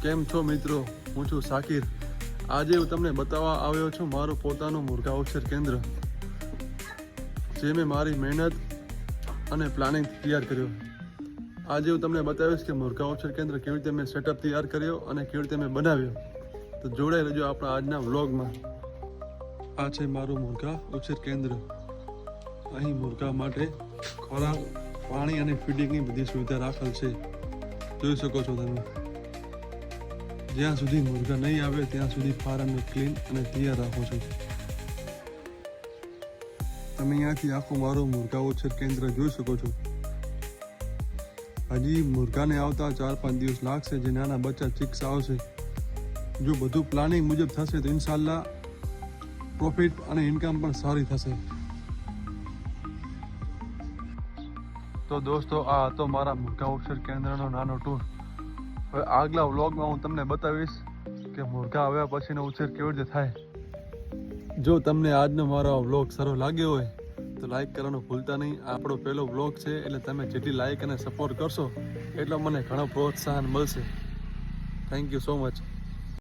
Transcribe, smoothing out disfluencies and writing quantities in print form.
કેમ છો મિત્રો? હું છું સાકિર. આજે હું તમને બતાવવા આવ્યો છું મારું પોતાનું મુર્ગા ઉછેર કેન્દ્ર, જે મેં મારી મહેનત અને પ્લાનિંગ તૈયાર કર્યો. આજે હું તમને બતાવીશ કે મુર્ગા ઉછેર કેન્દ્ર કેવી રીતે મેં સેટઅપ તૈયાર કર્યો અને કેવી રીતે મેં બનાવ્યો. તો જોડાઈ રહેજો આપણા આજના વ્લોગમાં. આ છે મારું મુર્ગા ઉછેર કેન્દ્ર. અહીં મુર્ગા માટે ખોરાક, પાણી અને ફીડિંગની બધી સુવિધા રાખેલ છે. જોઈ શકો છો તમે. જ્યાં સુધી મુર્ગા નહીં આવે ત્યાં સુધી ફાર્મને ક્લીન અને તૈયાર રાખો છો. તમે અહીંયાથી આખું મારું મુર્ગા ઉછેર કેન્દ્ર જોઈ શકો છો. હજી મુર્ગાને આવતા 4-5 દિવસ લાગશે, જે નાના બચ્ચા ચિક્સ આવશે. જો બધું પ્લાનિંગ મુજબ થશે તો ઇન્શાલ્લાહ પ્રોફિટ અને ઇન્કમ પણ સારી થશે. તો દોસ્તો, આ હતો મારા મુર્ગા ઉછેર કેન્દ્રનો નાનો ટૂર. હવે આગલા વ્લોગમાં હું તમને બતાવીશ કે મુર્ગા આવ્યા પછીનો ઉછેર કેવી રીતે થાય. જો તમને આજનો મારો વ્લોગ સારો લાગ્યો હોય તો લાઈક કરવાનું ભૂલતા નહીં. આપણો પહેલો વ્લોગ છે, એટલે તમે જેટલી લાઈક અને સપોર્ટ કરશો એટલો મને ઘણો પ્રોત્સાહન મળશે. Thank you so much.